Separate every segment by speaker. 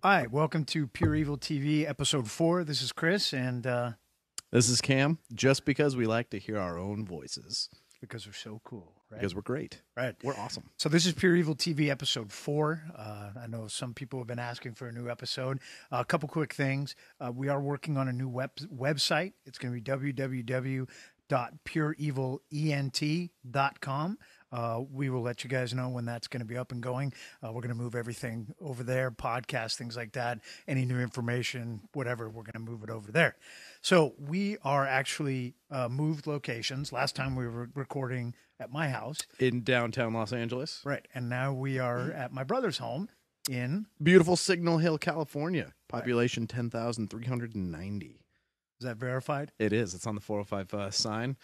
Speaker 1: Hi, welcome to Pure Evil TV, episode 4. This is Chris, and
Speaker 2: This is Cam, just because we like to hear our own voices.
Speaker 1: because we're so cool, right?
Speaker 2: Because we're great.
Speaker 1: Right.
Speaker 2: We're awesome.
Speaker 1: So this is Pure Evil TV, episode 4. I know some people have been asking for a new episode. A couple quick things. We are working on a new website. It's going to be www.pureevilent.com. We will let you guys know when that's going to be up and going. We're going to move everything over there, podcasts, things like that. Any new information, whatever, we're going to move it over there. So we are actually moved locations. Last time we were recording at my house.
Speaker 2: In downtown Los Angeles.
Speaker 1: Right. And now we are at my brother's home in...
Speaker 2: Beautiful Signal Hill, California. Population 10,390.
Speaker 1: Is that verified?
Speaker 2: It is. It's on the 405 sign.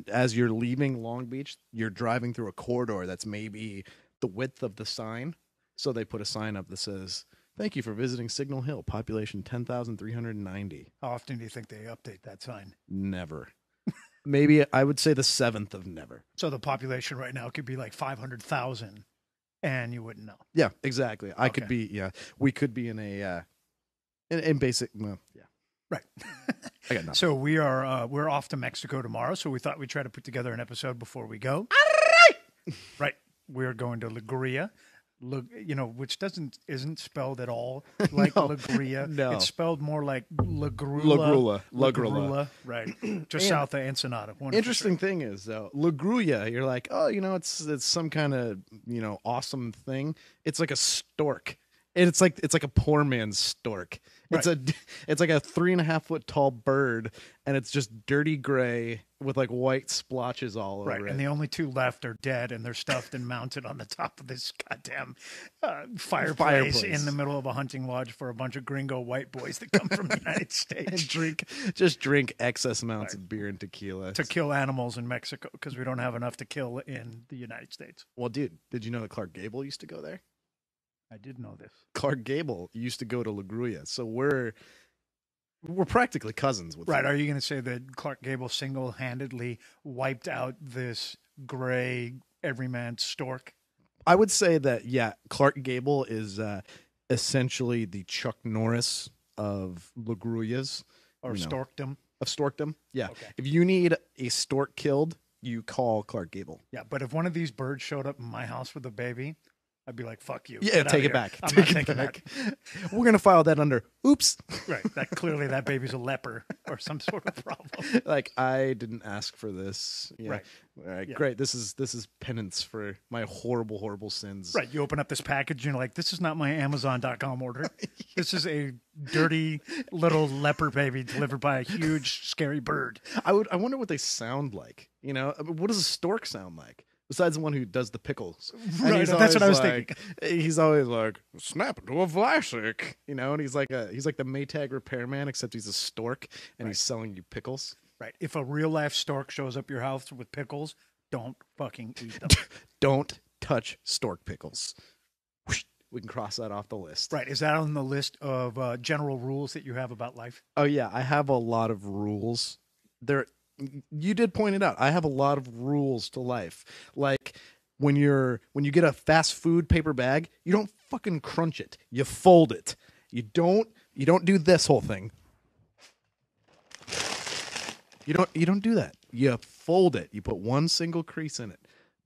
Speaker 2: As you're leaving Long Beach, you're driving through a corridor that's maybe the width of the sign. So they put a sign up that says, "Thank you for visiting Signal Hill, population 10,390.
Speaker 1: How often do you think they update that sign?
Speaker 2: Never. Maybe I would say the 7th of never.
Speaker 1: So the population right now could be like 500,000 and you wouldn't know.
Speaker 2: Yeah, exactly. We could be in a, in basic, well, yeah.
Speaker 1: Right.
Speaker 2: I got nothing.
Speaker 1: So we're off to Mexico tomorrow. So we thought we'd try to put together an episode before we go. Right. We're going to Liguria. Which isn't spelled at all like
Speaker 2: No,
Speaker 1: Liguria.
Speaker 2: no.
Speaker 1: It's spelled more like Lagrula.
Speaker 2: Lagrula.
Speaker 1: Right. Just
Speaker 2: And
Speaker 1: south of Ensenada. Wonderful
Speaker 2: Interesting thing is, though, La Grulla, you're like, oh, it's some kind of, awesome thing. It's like a stork. It's like a poor man's stork.
Speaker 1: Right.
Speaker 2: It's like a 3.5 foot tall bird, and it's just dirty gray with like white splotches all over
Speaker 1: Right,
Speaker 2: it.
Speaker 1: and the only two left are dead, and they're stuffed and mounted on the top of this goddamn fireplace in the middle of a hunting lodge for a bunch of gringo white boys that come from the United States
Speaker 2: drink excess amounts of beer and tequila
Speaker 1: to kill animals in Mexico because we don't have enough to kill in the United States.
Speaker 2: Well, dude, did you know that Clark Gable used to go there?
Speaker 1: I did know this.
Speaker 2: Clark Gable used to go to La Grulla, so we're practically cousins with
Speaker 1: Right.
Speaker 2: him.
Speaker 1: Are you going to say that Clark Gable single-handedly wiped out this gray everyman stork?
Speaker 2: I would say that, yeah, Clark Gable is essentially the Chuck Norris of La Grullas.
Speaker 1: Or storkdom?
Speaker 2: Of storkdom, yeah.
Speaker 1: Okay.
Speaker 2: If you need a stork killed, you call Clark Gable.
Speaker 1: Yeah, but if one of these birds showed up in my house with a baby, I'd be like, fuck you.
Speaker 2: Yeah,
Speaker 1: Get
Speaker 2: take
Speaker 1: out
Speaker 2: it
Speaker 1: of
Speaker 2: back.
Speaker 1: here. I'm
Speaker 2: Take
Speaker 1: not
Speaker 2: it
Speaker 1: taking
Speaker 2: back.
Speaker 1: that.
Speaker 2: We're going to file that under, oops.
Speaker 1: Right. Clearly that baby's a leper or some sort of problem.
Speaker 2: Like, I didn't ask for this. Yeah.
Speaker 1: Right.
Speaker 2: All right,
Speaker 1: Yeah.
Speaker 2: great. This is penance for my horrible, horrible sins.
Speaker 1: Right. You open up this package and you're like, this is not my Amazon.com order. This is a dirty little leper baby delivered by a huge, scary bird.
Speaker 2: I wonder what they sound like. What does a stork sound like? Besides the one who does the pickles. And
Speaker 1: Right,
Speaker 2: he's
Speaker 1: that's what I was
Speaker 2: always He's always like, snap into a Vlasic. And he's like the Maytag repairman, except he's a stork and he's selling you pickles.
Speaker 1: Right. If a real life stork shows up your house with pickles, don't fucking eat them.
Speaker 2: Don't touch stork pickles. Whoosh, we can cross that off the list.
Speaker 1: Right. Is that on the list of general rules that you have about life?
Speaker 2: Oh yeah, I have a lot of rules. You did point it out. I have a lot of rules to life. Like when you get a fast food paper bag, you don't fucking crunch it. You fold it. You don't do this whole thing. You don't do that. You fold it. You put one single crease in it.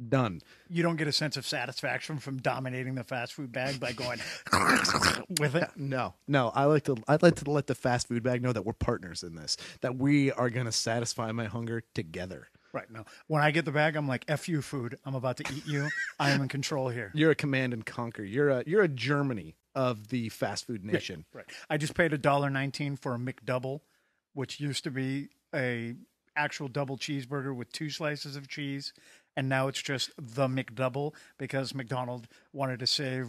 Speaker 2: Done.
Speaker 1: You don't get a sense of satisfaction from dominating the fast food bag by going with it.
Speaker 2: No. I'd like to let the fast food bag know that we're partners in this. That we are gonna satisfy my hunger together.
Speaker 1: Right. No. When I get the bag, I'm like, F you, food. I'm about to eat you. I am in control here.
Speaker 2: You're a command and conquer. You're a Germany of the fast food nation.
Speaker 1: Right. I just paid $1.19 for a McDouble, which used to be a actual double cheeseburger with 2 slices of cheese, and now it's just the McDouble because McDonald's wanted to save,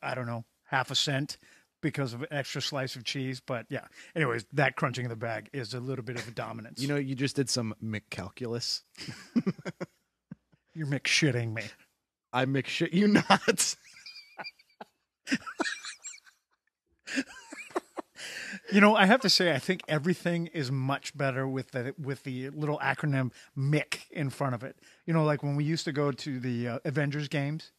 Speaker 1: I don't know, half a cent because of an extra slice of cheese. But yeah, anyways, that crunching in the bag is a little bit of a dominance.
Speaker 2: You just did some McCalculus.
Speaker 1: You're McShitting me.
Speaker 2: I McShit you not.
Speaker 1: I have to say, I think everything is much better with the little acronym MIC in front of it. Like when we used to go to the Avengers games,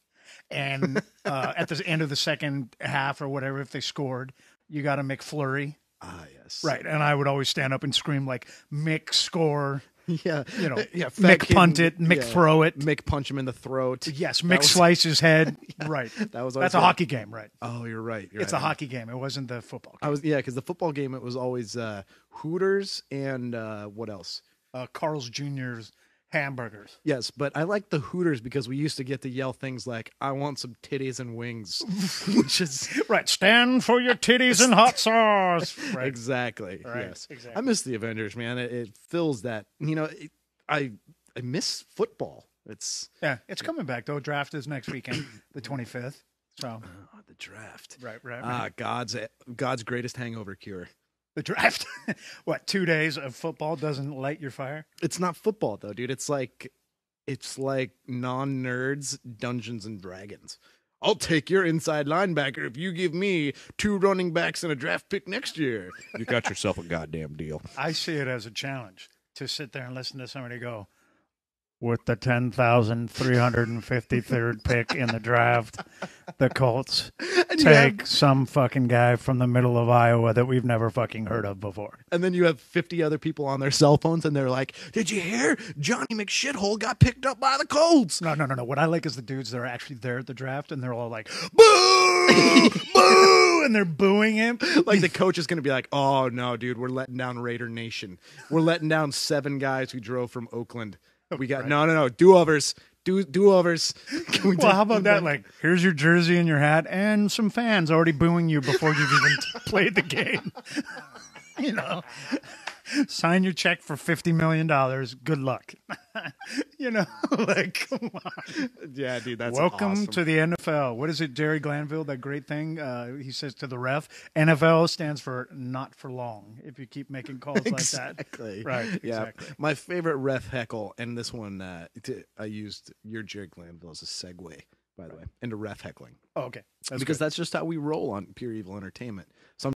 Speaker 1: And at the end of the second half or whatever, if they scored, you got a McFlurry.
Speaker 2: Ah, yes.
Speaker 1: Right. And I would always stand up and scream like, Mick score.
Speaker 2: Yeah.
Speaker 1: You know,
Speaker 2: yeah.
Speaker 1: Mick punt it, Mick throw it.
Speaker 2: Mick punch him in the throat.
Speaker 1: Yes, Mick slice his head.
Speaker 2: Yeah,
Speaker 1: right.
Speaker 2: That's
Speaker 1: a hockey game, right?
Speaker 2: Oh, you're right.
Speaker 1: It's a hockey game. It wasn't the football game.
Speaker 2: Because the football game, it was always Hooters and what else?
Speaker 1: Carl's Jr.'s hamburgers.
Speaker 2: Yes, but I like the Hooters because we used to get to yell things like, I want some titties and wings, which is...
Speaker 1: Right, stand for your titties and hot sauce. Right.
Speaker 2: Exactly,
Speaker 1: right.
Speaker 2: Yes.
Speaker 1: Exactly.
Speaker 2: I miss the Avengers, man. It fills that, I miss football. It's
Speaker 1: coming back, though. Draft is next weekend, the 25th. So
Speaker 2: the draft.
Speaker 1: Right.
Speaker 2: God's greatest hangover cure.
Speaker 1: The draft. What, 2 days of football doesn't light your fire?
Speaker 2: It's not football though, dude. It's like non-nerds Dungeons and Dragons. I'll take your inside linebacker if you give me 2 running backs and a draft pick next year. You got yourself a goddamn deal.
Speaker 1: I see it as a challenge to sit there and listen to somebody go, with the 10,353rd pick in the draft, the Colts take some fucking guy from the middle of Iowa that we've never fucking heard of before.
Speaker 2: And then you have 50 other people on their cell phones, and they're like, did you hear Johnny McShithole got picked up by the Colts?
Speaker 1: No. What I like is the dudes that are actually there at the draft, and they're all like, boo! Boo! And they're booing him.
Speaker 2: Like the coach is going to be like, oh, no, dude, we're letting down Raider Nation. We're letting down 7 guys who drove from Oakland. We got no do-overs. Do-overs.
Speaker 1: Well, how about that? Like, here's your jersey and your hat and some fans already booing you before you've even played the game. Sign your check for $50 million. Good luck. Like, come on.
Speaker 2: Yeah, dude, that's
Speaker 1: welcome
Speaker 2: awesome.
Speaker 1: to the NFL. What is it, Jerry Glanville, that great thing? He says to the ref, NFL stands for not for long, if you keep making calls like that.
Speaker 2: Exactly.
Speaker 1: Right,
Speaker 2: Yeah.
Speaker 1: exactly.
Speaker 2: My favorite ref heckle, and this one, I used your Jerry Glanville as a segue, by the way, into ref heckling.
Speaker 1: Oh, okay.
Speaker 2: That's just how we roll on Pure Evil Entertainment.